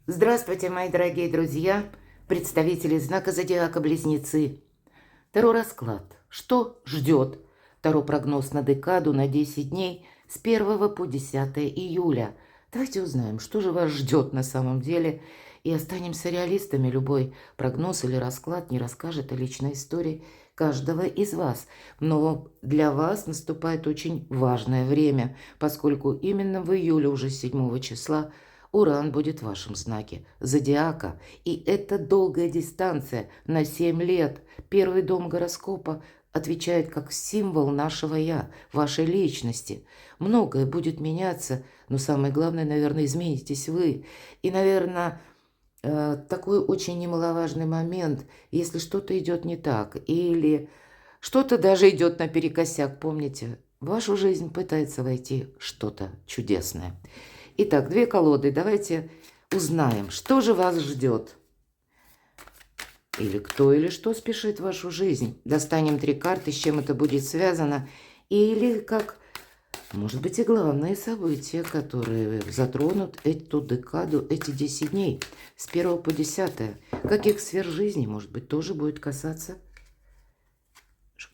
Здравствуйте, мои дорогие друзья, представители знака зодиака Близнецы. Таро расклад. Что ждет? Таро прогноз на декаду на 10 дней с 1 по 10 июля. Давайте узнаем, что же вас ждет на самом деле. И останемся реалистами. Любой прогноз или расклад не расскажет о личной истории каждого из вас. Но для вас наступает очень важное время, поскольку именно в июле, уже 7 числа, Уран будет в вашем знаке зодиака, и это долгая дистанция на 7 лет. Первый дом гороскопа отвечает как символ нашего «я», вашей личности. Многое будет меняться, но самое главное, наверное, изменитесь вы. И, наверное, такой очень немаловажный момент, если что-то идет не так, или что-то даже идет наперекосяк, помните, в вашу жизнь пытается войти что-то чудесное. Итак, две колоды. Давайте узнаем, что же вас ждет. Или кто или что спешит в вашу жизнь. Достанем 3 карты, с чем это будет связано. Или как, может быть, и главные события, которые затронут эту декаду, эти 10 дней. С 1 по 10. Каких сфер жизни, может быть, тоже будет касаться.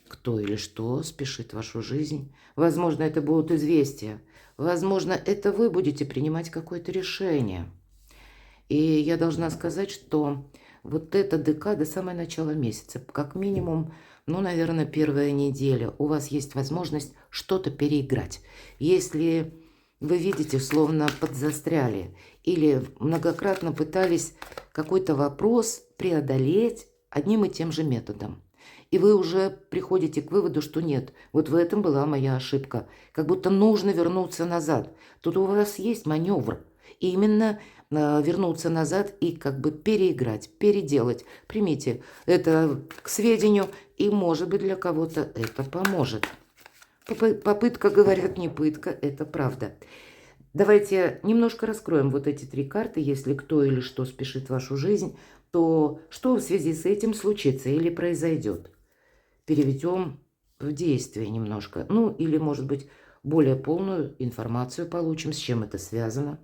Кто или что спешит в вашу жизнь. Возможно, это будут известия. Возможно, это вы будете принимать какое-то решение. И я должна сказать, что вот эта декада, самое начало месяца, как минимум, ну, наверное, первая неделя, у вас есть возможность что-то переиграть. Если вы видите, словно подзастряли, или многократно пытались какой-то вопрос преодолеть одним и тем же методом. И вы уже приходите к выводу, что нет, вот в этом была моя ошибка. Как будто нужно вернуться назад. Тут у вас есть маневр. И именно вернуться назад и как бы переиграть, переделать. Примите это к сведению, и, может быть, для кого-то это поможет. Попытка, говорят, не пытка, это правда. Давайте немножко раскроем вот эти 3 карты. Если кто или что спешит в вашу жизнь, то что в связи с этим случится или произойдет? Переведем в действие немножко. Ну, или, может быть, более полную информацию получим, с чем это связано.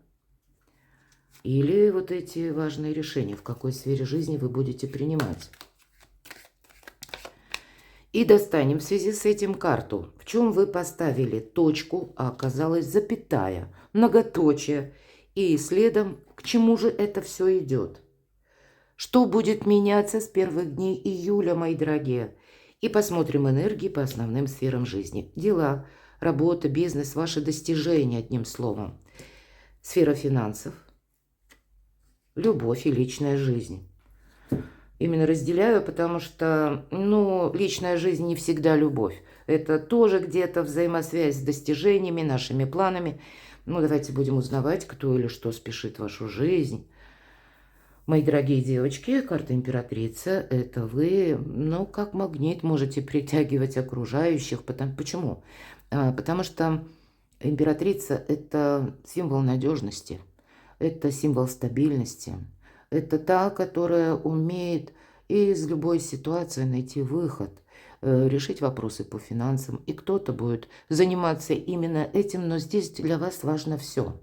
Или вот эти важные решения, в какой сфере жизни вы будете принимать. И достанем в связи с этим карту, в чем вы поставили точку, а оказалась запятая, многоточие. И следом, к чему же это все идет. Что будет меняться с первых дней июля, мои дорогие? И посмотрим энергии по основным сферам жизни. Дела, работа, бизнес, ваши достижения, одним словом. Сфера финансов, любовь и личная жизнь. Именно разделяю, потому что, ну, личная жизнь не всегда любовь. Это тоже где-то взаимосвязь с достижениями, нашими планами. Ну, давайте будем узнавать, кто или что спешит в вашу жизнь. Мои дорогие девочки, карта императрица, это вы, ну, как магнит можете притягивать окружающих. Почему? Потому что императрица – это символ надежности, это символ стабильности, это та, которая умеет из любой ситуации найти выход, решить вопросы по финансам. И кто-то будет заниматься именно этим, но здесь для вас важно все.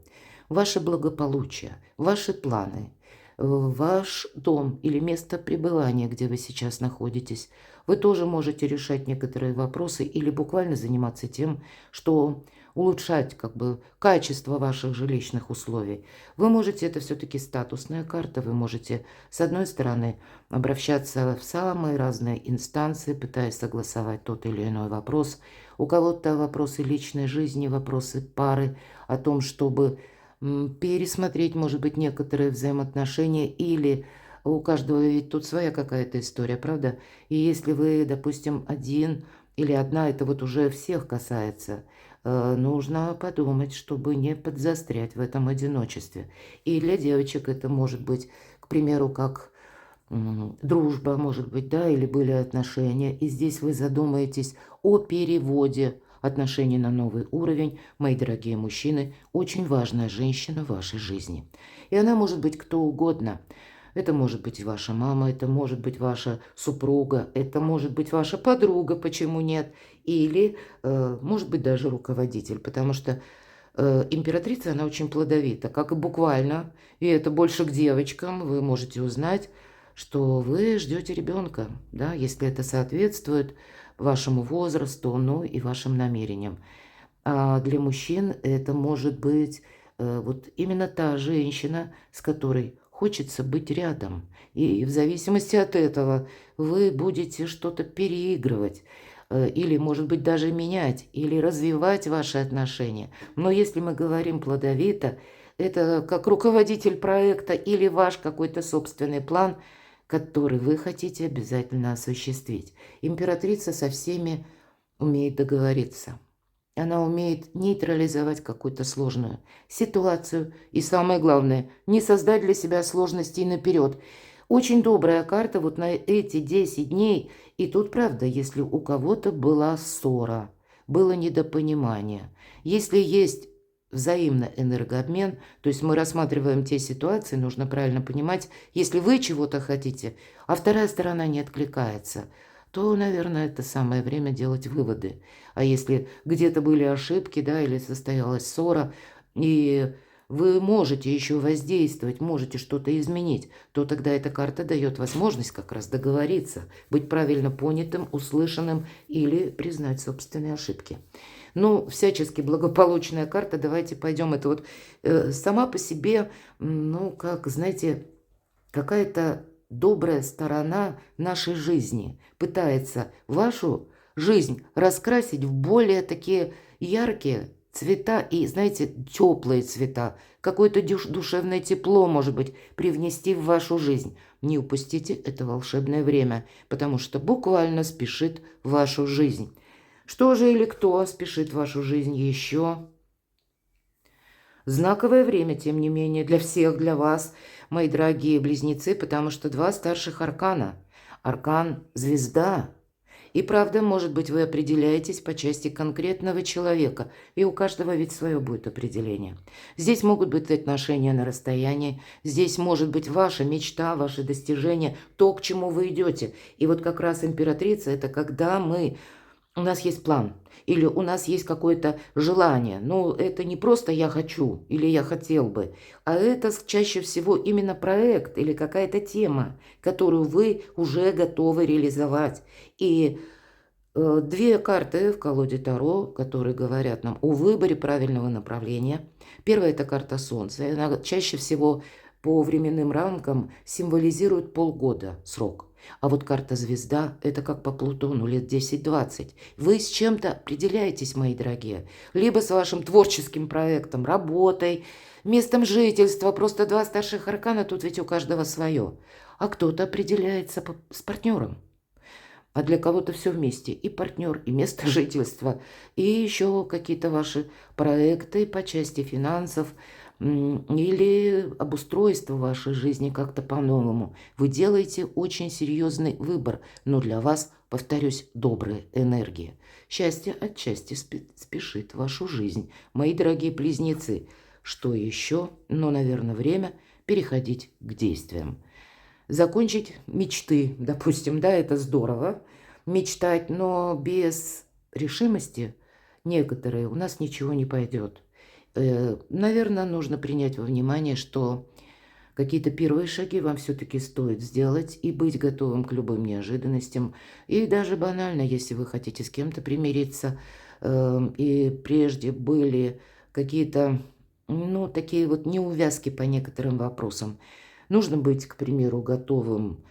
Ваше благополучие, ваши планы, ваш дом или место пребывания, где вы сейчас находитесь. Вы тоже можете решать некоторые вопросы или буквально заниматься тем, что улучшать как бы качество ваших жилищных условий. Вы можете, это все-таки статусная карта, вы можете, с одной стороны, обращаться в самые разные инстанции, пытаясь согласовать тот или иной вопрос. У кого-то вопросы личной жизни, вопросы пары, о том, чтобы пересмотреть, может быть, некоторые взаимоотношения, или у каждого ведь тут своя какая-то история, правда? И если вы, допустим, один или одна, это вот уже всех касается, нужно подумать, чтобы не подзастрять в этом одиночестве. И для девочек это может быть, к примеру, как дружба, может быть, да, или были отношения, и здесь вы задумаетесь о переводе отношений на новый уровень. Мои дорогие мужчины, очень важная женщина в вашей жизни. И она может быть кто угодно. Это может быть ваша мама, это может быть ваша супруга, это может быть ваша подруга, почему нет? Или, может быть, даже руководитель, потому что Императрица, она очень плодовита, как и буквально, и это больше к девочкам, вы можете узнать, что вы ждете ребенка, да, если это соответствует вашему возрасту, ну и вашим намерениям. А для мужчин это может быть вот именно та женщина, с которой хочется быть рядом. И в зависимости от этого вы будете что-то переигрывать, или, может быть, даже менять, или развивать ваши отношения. Но если мы говорим плодовито, это как руководитель проекта или ваш какой-то собственный план, который вы хотите обязательно осуществить. Императрица со всеми умеет договориться. Она умеет нейтрализовать какую-то сложную ситуацию. И самое главное, не создать для себя сложностей наперед. Очень добрая карта вот на эти 10 дней. И тут правда, если у кого-то была ссора, было недопонимание, если есть взаимный энергообмен, то есть мы рассматриваем те ситуации, нужно правильно понимать, если вы чего-то хотите, а вторая сторона не откликается, то, наверное, это самое время делать выводы. А если где-то были ошибки, да, или состоялась ссора, и вы можете еще воздействовать, можете что-то изменить, то тогда эта карта дает возможность как раз договориться, быть правильно понятым, услышанным или признать собственные ошибки. Ну, всячески благополучная карта, давайте пойдем. Это вот сама по себе, ну, как, знаете, какая-то добрая сторона нашей жизни пытается вашу жизнь раскрасить в более такие яркие цвета и, знаете, теплые цвета. Какое-то душевное тепло, может быть, привнести в вашу жизнь. Не упустите это волшебное время, потому что буквально спешит в вашу жизнь. Что же или кто спешит в вашу жизнь еще? Знаковое время, тем не менее, для всех, для вас, мои дорогие близнецы, потому что два старших аркана. Аркан «Звезда». И правда, может быть, вы определяетесь по части конкретного человека, и у каждого ведь свое будет определение. Здесь могут быть отношения на расстоянии, здесь может быть ваша мечта, ваши достижения, то, к чему вы идете. И вот как раз императрица – это когда у нас есть план, или у нас есть какое-то желание. Но это не просто «я хочу» или «я хотел бы», а это чаще всего именно проект или какая-то тема, которую вы уже готовы реализовать. И две карты в колоде Таро, которые говорят нам о выборе правильного направления. Первая – это карта Солнца. Она чаще всего по временным рамкам символизирует полгода срок. А вот карта Звезда – это как по Плутону, лет 10-20. Вы с чем-то определяетесь, мои дорогие. Либо с вашим творческим проектом, работой, местом жительства. Просто два старших аркана, тут ведь у каждого свое. А кто-то определяется с партнером. А для кого-то все вместе. И партнер, и место жительства, и еще какие-то ваши проекты по части финансов, или обустройство вашей жизни как-то по-новому. Вы делаете очень серьезный выбор, но для вас, повторюсь, добрая энергия. Счастье отчасти спешит в вашу жизнь. Мои дорогие близнецы, что еще? Но, наверное, время переходить к действиям. Закончить мечты, допустим, да, это здорово, мечтать, но без решимости некоторые у нас ничего не пойдет. Наверное, нужно принять во внимание, что какие-то первые шаги вам все-таки стоит сделать и быть готовым к любым неожиданностям. И даже банально, если вы хотите с кем-то примириться, и прежде были какие-то, ну, такие вот неувязки по некоторым вопросам, нужно быть, к примеру, готовым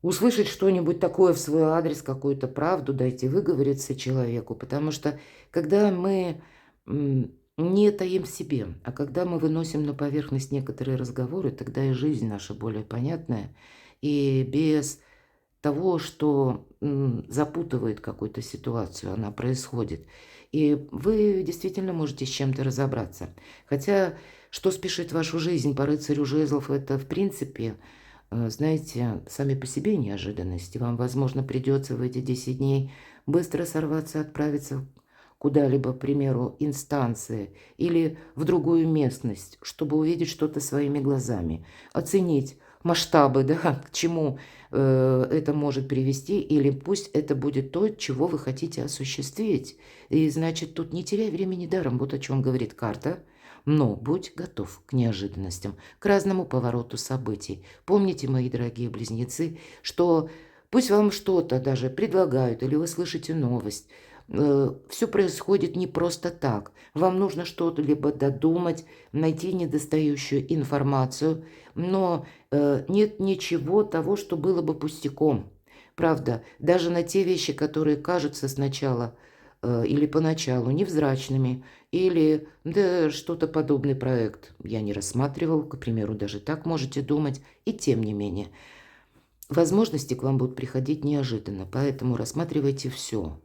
услышать что-нибудь такое в свой адрес, какую-то правду, дайте выговориться человеку, потому что когда мы не таим в себе, а когда мы выносим на поверхность некоторые разговоры, тогда и жизнь наша более понятная, и без того, что запутывает какую-то ситуацию, она происходит. И вы действительно можете с чем-то разобраться. Хотя, что спешит вашу жизнь по рыцарю жезлов, это в принципе, знаете, сами по себе неожиданности. Вам, возможно, придется в эти 10 дней быстро сорваться, отправиться куда-либо, к примеру, инстанции или в другую местность, чтобы увидеть что-то своими глазами, оценить масштабы, да, к чему это может привести, или пусть это будет то, чего вы хотите осуществить. И значит, тут не теряй времени даром, вот о чем говорит карта. Но будь готов к неожиданностям, к разному повороту событий. Помните, мои дорогие близнецы, что пусть вам что-то даже предлагают, или вы слышите новость, все происходит не просто так. Вам нужно что-то либо додумать, найти недостающую информацию, но нет ничего того, что было бы пустяком. Правда, даже на те вещи, которые кажутся сначала или поначалу невзрачными, или да, что-то подобный проект я не рассматривал, к примеру, даже так можете думать, и тем не менее. Возможности к вам будут приходить неожиданно, поэтому рассматривайте все.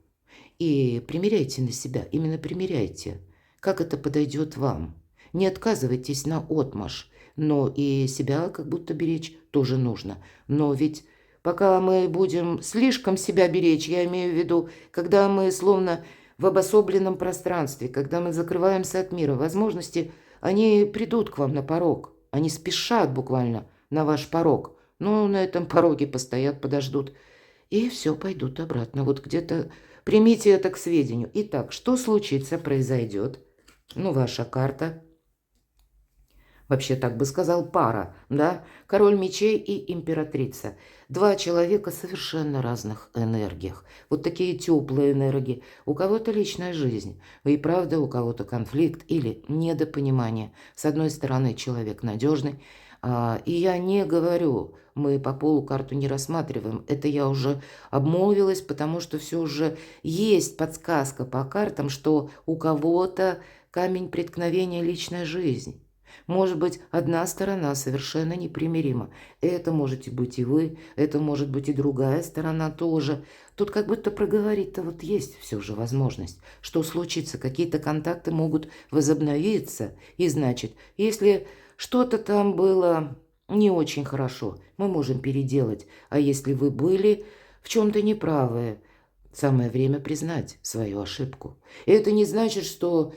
И примеряйте на себя, именно примеряйте, как это подойдет вам. Не отказывайтесь на отмашь, но и себя как будто беречь тоже нужно. Но ведь пока мы будем слишком себя беречь, я имею в виду, когда мы словно в обособленном пространстве, когда мы закрываемся от мира, возможности, они придут к вам на порог, они спешат буквально на ваш порог. Ну, на этом пороге постоят, подождут, и все, пойдут обратно. Вот где-то примите это к сведению. Итак, что случится, произойдет? Ну, ваша карта. Вообще, так бы сказал, пара, да? Король мечей и императрица. Два человека совершенно разных энергиях. Вот такие теплые энергии. У кого-то личная жизнь, и правда, у кого-то конфликт или недопонимание. С одной стороны, человек надежный, и я не говорю, мы по полу карту не рассматриваем. Это я уже обмолвилась, потому что все уже есть подсказка по картам, что у кого-то камень преткновения личная жизнь. Может быть, одна сторона совершенно непримирима. Это можете быть и вы, это может быть и другая сторона тоже. Тут как будто проговорить-то вот есть все же возможность. Что случится, какие-то контакты могут возобновиться. И значит, если что-то там было не очень хорошо, мы можем переделать. А если вы были в чем-то неправы, самое время признать свою ошибку. И это не значит, что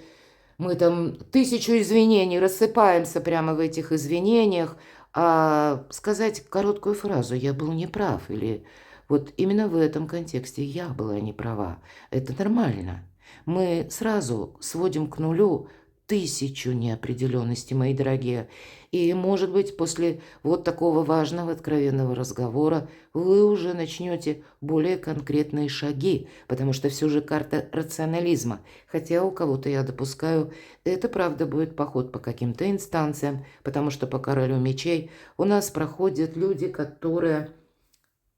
мы там тысячу извинений рассыпаемся прямо в этих извинениях, а сказать короткую фразу «я был неправ» или вот именно в этом контексте «я была не права». Это нормально. Мы сразу сводим к нулю тысячу неопределенностей, мои дорогие. И, может быть, после вот такого важного, откровенного разговора вы уже начнете более конкретные шаги, потому что все же карта рационализма. Хотя у кого-то, я допускаю, это правда будет поход по каким-то инстанциям, потому что по королю мечей у нас проходят люди, которые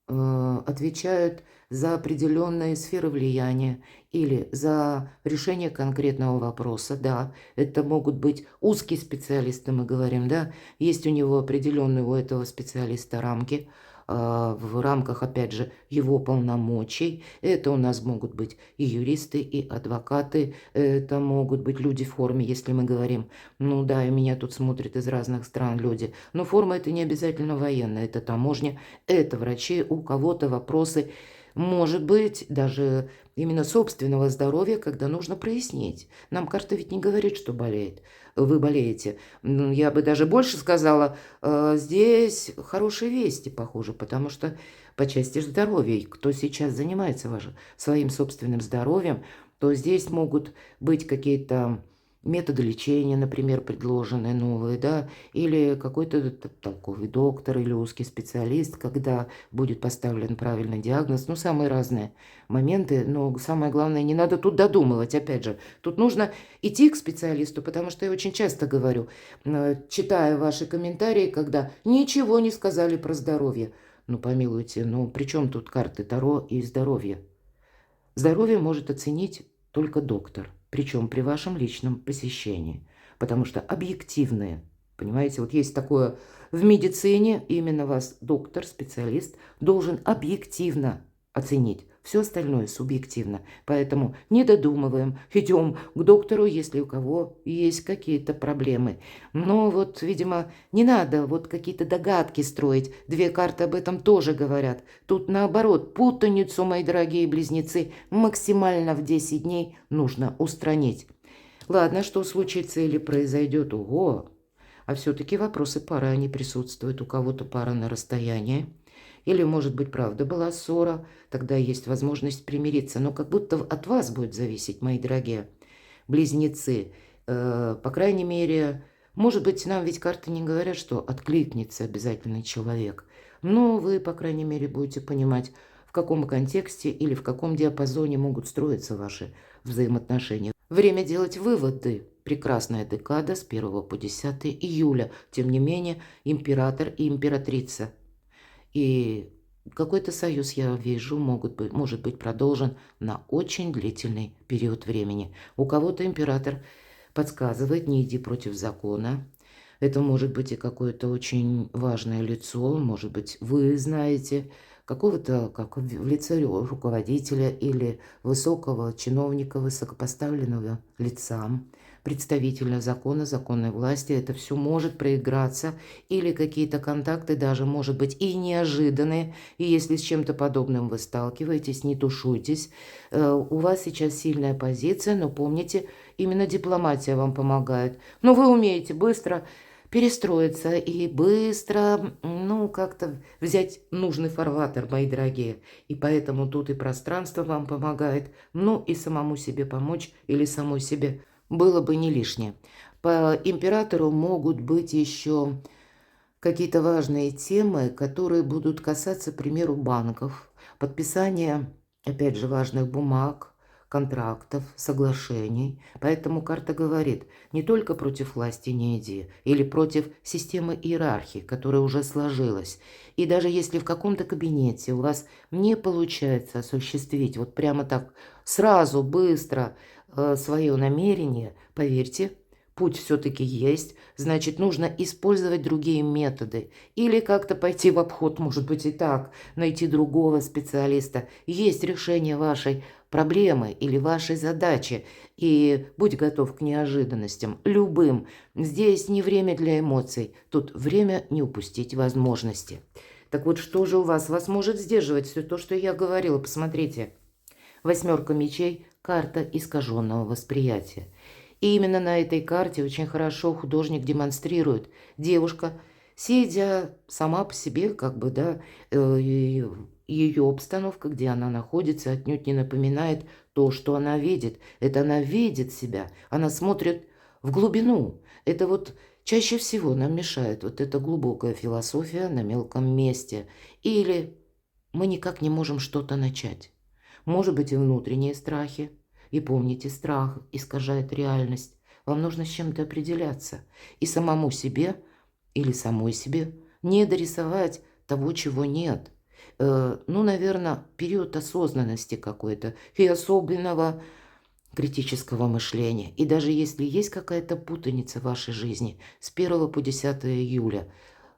отвечают за определенные сферы влияния или за решение конкретного вопроса. Да, это могут быть узкие специалисты, мы говорим, да, есть у него определенные у этого специалиста рамки, в рамках, опять же, его полномочий. Это у нас могут быть и юристы, и адвокаты, это могут быть люди в форме, если мы говорим. Ну да, и меня тут смотрят из разных стран люди. Но форма это не обязательно военная, это таможня, это врачи, у кого-то вопросы, может быть, даже именно собственного здоровья, когда нужно прояснить. Нам карта ведь не говорит, что болеет. Вы болеете. Я бы даже больше сказала, здесь хорошие вести, похоже, потому что по части здоровья, кто сейчас занимается своим собственным здоровьем, то здесь могут быть какие-то методы лечения, например, предложенные новые, да, или какой-то толковый доктор или узкий специалист, когда будет поставлен правильный диагноз, ну, самые разные моменты, но самое главное, не надо тут додумывать, опять же, тут нужно идти к специалисту, потому что я очень часто говорю, читая ваши комментарии, когда ничего не сказали про здоровье, ну, помилуйте, ну, при чем тут карты Таро и здоровье? Здоровье может оценить только доктор, причем при вашем личном посещении, потому что объективные, понимаете, вот есть такое в медицине, именно вас доктор, специалист должен объективно оценить. Все остальное субъективно. Поэтому не додумываем, идем к доктору, если у кого есть какие-то проблемы. Но вот, видимо, не надо вот какие-то догадки строить. Две карты об этом тоже говорят. Тут наоборот, путаницу, мои дорогие близнецы, максимально в 10 дней нужно устранить. Ладно, что случится или произойдет? Ого! А все-таки вопросы пары, они присутствуют. У кого-то пара на расстоянии. Или, может быть, правда была ссора, тогда есть возможность примириться. Но как будто от вас будет зависеть, мои дорогие близнецы. По крайней мере, может быть, нам ведь карты не говорят, что откликнется обязательный человек. Но вы, по крайней мере, будете понимать, в каком контексте или в каком диапазоне могут строиться ваши взаимоотношения. Время делать выводы. Прекрасная декада с 1 по 10 июля. Тем не менее, император и императрица. И какой-то союз, я вижу, может быть продолжен на очень длительный период времени. У кого-то император подсказывает: не иди против закона. Это может быть и какое-то очень важное лицо, может быть, вы знаете какого-то, как в лице руководителя или высокого чиновника, высокопоставленного лица, представителя закона, законной власти. Это все может проиграться, или какие-то контакты даже, может быть, и неожиданные. И если с чем-то подобным вы сталкиваетесь, не тушуйтесь. У вас сейчас сильная позиция, но помните, именно дипломатия вам помогает. Но вы умеете быстро перестроиться и быстро, как-то взять нужный фарватер, мои дорогие. И поэтому тут и пространство вам помогает, и самому себе помочь или самой себе было бы не лишнее. По императору могут быть еще какие-то важные темы, которые будут касаться, к примеру, банков, подписания, опять же, важных бумаг, контрактов, соглашений. Поэтому карта говорит: не только против власти не иди, или против системы иерархии, которая уже сложилась. И даже если в каком-то кабинете у вас не получается осуществить вот прямо так сразу, быстро свое намерение, поверьте, путь все-таки есть, значит, нужно использовать другие методы. Или как-то пойти в обход, может быть, и так, найти другого специалиста. Есть решение вашей проблемы или вашей задачи. И будь готов к неожиданностям, любым. Здесь не время для эмоций, тут время не упустить возможности. Так вот, что же у вас? Вас может сдерживать все то, что я говорила. Посмотрите. 8 мечей – карта искаженного восприятия. И именно на этой карте очень хорошо художник демонстрирует: девушка, сидя сама по себе, ее обстановка, где она находится, отнюдь не напоминает то, что она видит. Это она видит себя, она смотрит в глубину. Это вот чаще всего нам мешает вот эта глубокая философия на мелком месте. Или мы никак не можем что-то начать. Может быть, и внутренние страхи. И помните, страх искажает реальность. Вам нужно с чем-то определяться. И самому себе или самой себе не дорисовать того, чего нет. Наверное, период осознанности какой-то и особенного критического мышления. И даже если есть какая-то путаница в вашей жизни с 1 по 10 июля,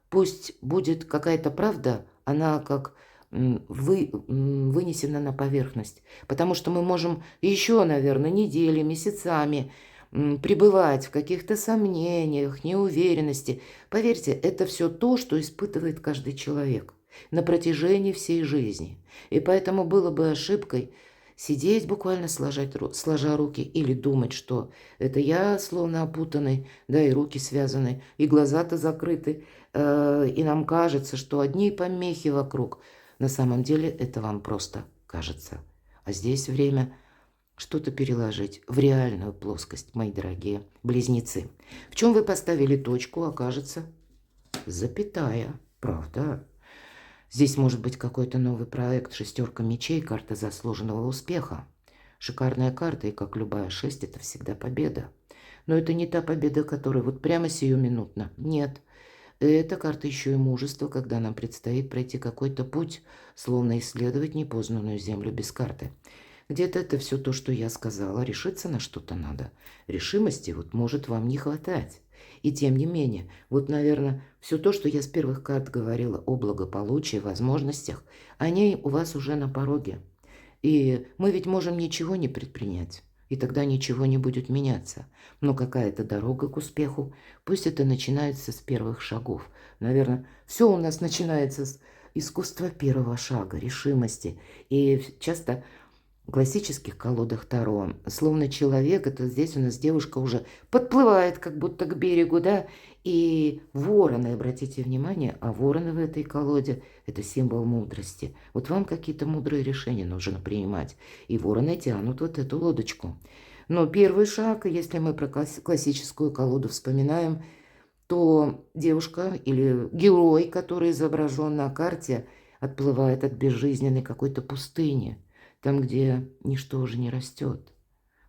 пусть будет какая-то правда, она как вынесена на поверхность. Потому что мы можем еще, наверное, недели, месяцами пребывать в каких-то сомнениях, неуверенности. Поверьте, это все то, что испытывает каждый человек на протяжении всей жизни. И поэтому было бы ошибкой сидеть буквально сложа руки или думать, что это я словно опутанный, да, и руки связаны, и глаза-то закрыты, и нам кажется, что одни помехи вокруг. На самом деле это вам просто кажется. А здесь время что-то переложить в реальную плоскость, мои дорогие близнецы. В чем вы поставили точку, окажется запятая. Правда? Здесь может быть какой-то новый проект. 6 мечей, карта заслуженного успеха. Шикарная карта, и как любая 6, это всегда победа. Но это не та победа, которая вот прямо сиюминутно. Нет. Эта карта еще и мужество, когда нам предстоит пройти какой-то путь, словно исследовать непознанную землю без карты. Где-то это все то, что я сказала. Решиться на что-то надо. Решимости вот может вам не хватать. И тем не менее, вот, наверное, все то, что я с первых карт говорила о благополучии, возможностях, они у вас уже на пороге. И мы ведь можем ничего не предпринять, и тогда ничего не будет меняться. Но какая-то дорога к успеху, пусть это начинается с первых шагов. Наверное, все у нас начинается с искусства первого шага, решимости. И часто В классических колодах Таро, словно человек, это здесь у нас девушка уже подплывает как будто к берегу, да, и вороны, обратите внимание, а вороны в этой колоде – это символ мудрости. Вот вам какие-то мудрые решения нужно принимать, и вороны тянут вот эту лодочку. Но первый шаг, если мы про классическую колоду вспоминаем, то девушка или герой, который изображен на карте, отплывает от безжизненной какой-то пустыни. Там, где ничто уже не растет.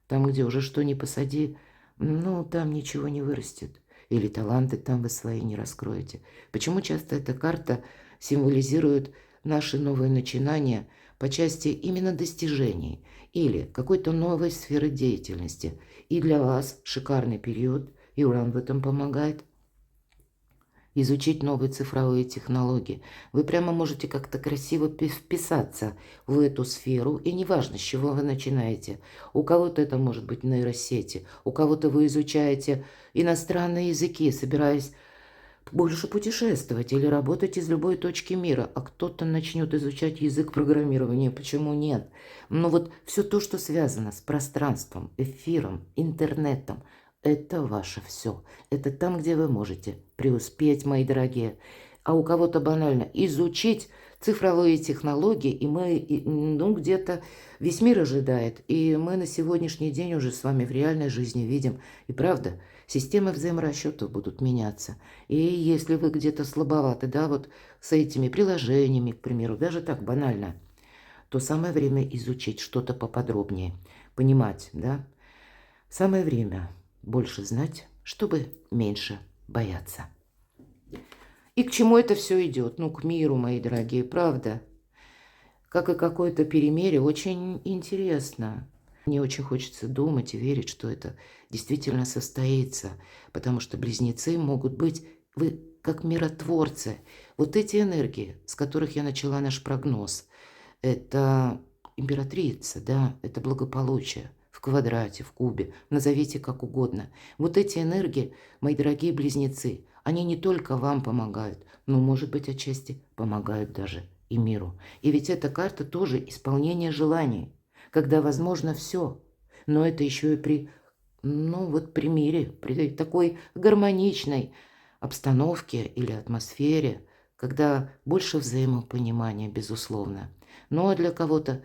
Там, где уже что ни посади, ну, там ничего не вырастет. Или таланты там вы свои не раскроете. Почему часто эта карта символизирует наши новые начинания по части именно достижений или какой-то новой сферы деятельности. И для вас шикарный период, и Уран в этом помогает. Изучить новые цифровые технологии. Вы прямо можете как-то красиво вписаться в эту сферу, и неважно, с чего вы начинаете. У кого-то это может быть нейросети, у кого-то вы изучаете иностранные языки, собираясь больше путешествовать или работать из любой точки мира, а кто-то начнет изучать язык программирования, почему нет? Но вот все то, что связано с пространством, эфиром, интернетом, это ваше все. Это там, где вы можете преуспеть, мои дорогие. А у кого-то банально изучить цифровые технологии, и мы, ну, где-то весь мир ожидает. И мы на сегодняшний день уже с вами в реальной жизни видим. И правда, системы взаиморасчетов будут меняться. И если вы где-то слабоваты, да, вот с этими приложениями, к примеру, даже так банально, то самое время изучить что-то поподробнее, понимать, да. Самое время больше знать, чтобы меньше бояться. И к чему это все идет? Ну, к миру, мои дорогие, правда. Как и какое-то перемирие, очень интересно. Мне очень хочется думать и верить, что это действительно состоится, потому что близнецы могут быть, вы как миротворцы. Вот эти энергии, с которых я начала наш прогноз, это императрица, да, это благополучие в квадрате, в кубе, назовите как угодно. Вот эти энергии, мои дорогие близнецы, они не только вам помогают, но, может быть, отчасти помогают даже и миру. И ведь эта карта тоже исполнение желаний, когда возможно все, но это еще и при, ну вот при мире, при такой гармоничной обстановке или атмосфере, когда больше взаимопонимания, безусловно. Ну а для кого-то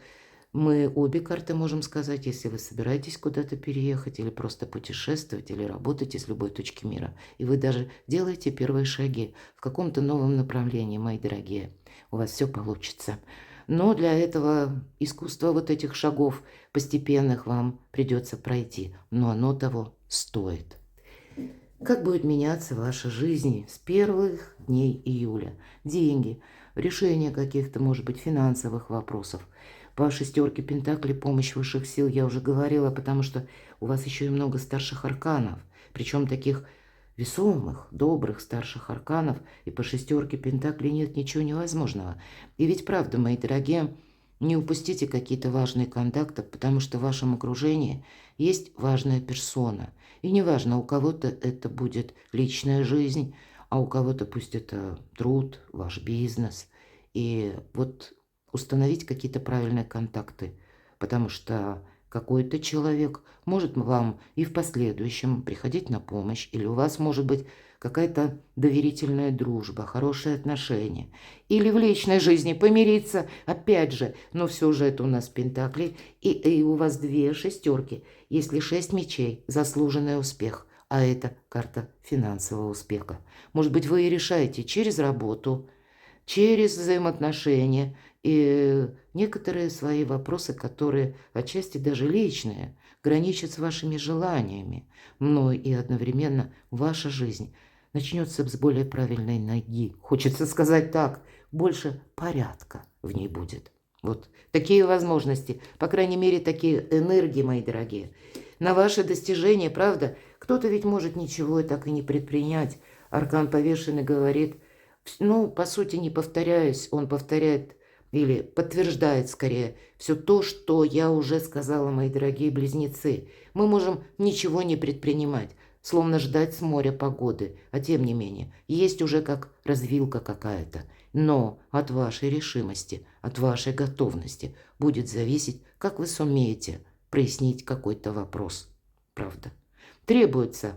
мы обе карты можем сказать, если вы собираетесь куда-то переехать или просто путешествовать, или работать из любой точки мира, и вы даже делаете первые шаги в каком-то новом направлении, мои дорогие, у вас все получится. Но для этого искусства вот этих шагов постепенных вам придется пройти, но оно того стоит. Как будет меняться ваша жизнь с первых дней июля? Деньги, решение каких-то, может быть, финансовых вопросов. По шестерке пентаклей помощь высших сил я уже говорила, потому что у вас еще и много старших арканов, причем таких весомых, добрых старших арканов, и по шестерке пентаклей нет ничего невозможного. И ведь правда, мои дорогие, не упустите какие-то важные контакты, потому что в вашем окружении есть важная персона. И неважно, у кого-то это будет личная жизнь, а у кого-то пусть это труд, ваш бизнес. И вот установить какие-то правильные контакты, потому что какой-то человек может вам и в последующем приходить на помощь, или у вас может быть какая-то доверительная дружба, хорошие отношения, или в личной жизни помириться, опять же, но все же это у нас пентакли, и у вас две шестерки, если 6 мечей, заслуженный успех, а это карта финансового успеха. Может быть, вы и решаете через работу, через взаимоотношения и некоторые свои вопросы, которые отчасти даже личные, граничат с вашими желаниями, но и одновременно ваша жизнь начнется с более правильной ноги. Хочется сказать так, больше порядка в ней будет. Вот такие возможности, по крайней мере, такие энергии, мои дорогие. На ваши достижения, правда, кто-то ведь может ничего и так и не предпринять. Аркан повешенный говорит, ну, по сути, не повторяюсь, он повторяет или подтверждает скорее все то, что я уже сказала, мои дорогие близнецы. Мы можем ничего не предпринимать. словно ждать с моря погоды. А тем не менее, есть уже как развилка какая-то. Но от вашей решимости, от вашей готовности будет зависеть, как вы сумеете прояснить какой-то вопрос. Правда. Требуется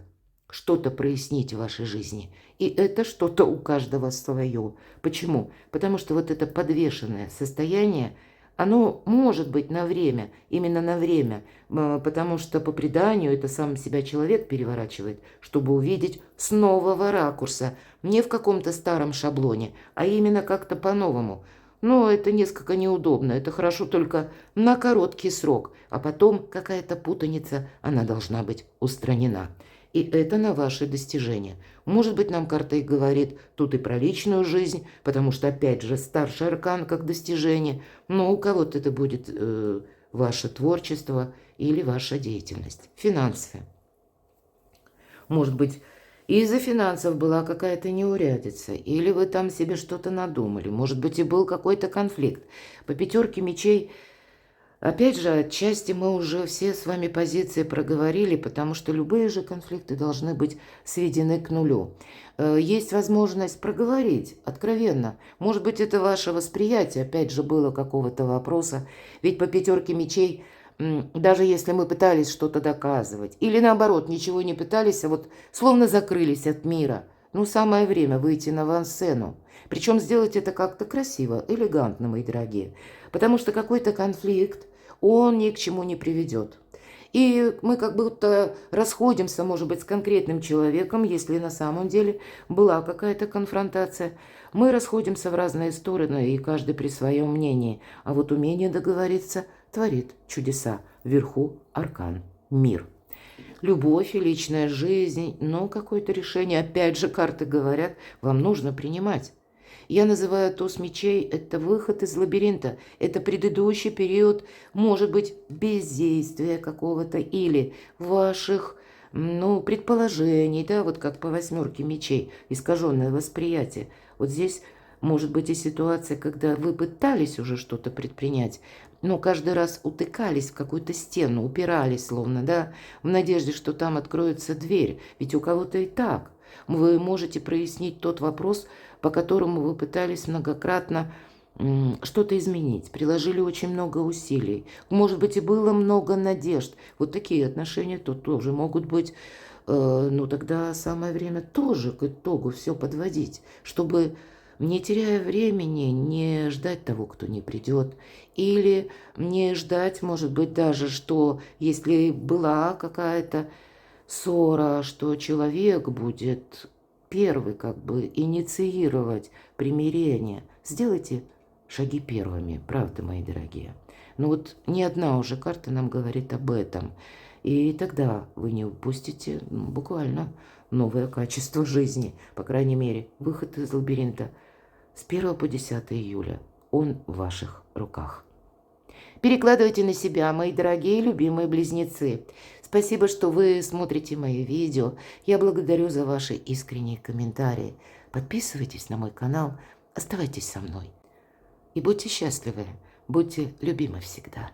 что-то прояснить в вашей жизни. И это что-то у каждого свое. Почему? Потому что вот это подвешенное состояние, оно может быть на время, именно на время, потому что по преданию это сам себя человек переворачивает, чтобы увидеть с нового ракурса, не в каком-то старом шаблоне, а именно как-то по-новому. Но это несколько неудобно, это хорошо только на короткий срок, а потом какая-то путаница, она должна быть устранена. И это на ваши достижения. Может быть, нам карта и говорит тут и про личную жизнь, потому что, опять же, старший аркан как достижение, но у кого-то это будет ваше творчество или ваша деятельность. Финансы. Может быть, из-за финансов была какая-то неурядица, или вы там себе что-то надумали, может быть, и был какой-то конфликт. По пятерке мечей, опять же, отчасти мы уже все с вами позиции проговорили, потому что любые же конфликты должны быть сведены к нулю. Есть возможность проговорить откровенно. Может быть, это ваше восприятие, опять же, было какого-то вопроса. Ведь по пятерке мечей, даже если мы пытались что-то доказывать, или наоборот, ничего не пытались, а вот словно закрылись от мира, ну, самое время выйти на авансцену. Причем сделать это как-то красиво, элегантно, мои дорогие. Потому что какой-то конфликт, он ни к чему не приведет. И мы как будто расходимся, может быть, с конкретным человеком, если на самом деле была какая-то конфронтация. Мы расходимся в разные стороны, и каждый при своем мнении. А вот умение договориться творит чудеса. Вверху аркан, мир. Любовь и личная жизнь, но какое-то решение, опять же, карты говорят, вам нужно принимать. Я называю туз мечей – это выход из лабиринта, это предыдущий период, может быть, бездействия какого-то или ваших, предположений, да, вот как по восьмерке мечей, искаженное восприятие. Вот здесь может быть и ситуация, когда вы пытались уже что-то предпринять, но каждый раз утыкались в какую-то стену, упирались словно, да, в надежде, что там откроется дверь, ведь у кого-то и так. Вы можете прояснить тот вопрос, по которому вы пытались многократно что-то изменить, приложили очень много усилий. Может быть, и было много надежд. Вот такие отношения тут тоже могут быть. Тогда самое время тоже к итогу все подводить, чтобы, не теряя времени, не ждать того, кто не придет. Или не ждать, может быть, даже, что если была какая-то ссора, что человек будет первый как бы инициировать примирение. Сделайте шаги первыми, правда, мои дорогие. Но вот ни одна уже карта нам говорит об этом. И тогда вы не упустите буквально новое качество жизни. По крайней мере, выход из лабиринта с 1 по 10 июля. Он в ваших руках. Перекладывайте на себя, мои дорогие и любимые близнецы. Спасибо, что вы смотрите мои видео. Я благодарю за ваши искренние комментарии. Подписывайтесь на мой канал, оставайтесь со мной. И будьте счастливы, будьте любимы всегда.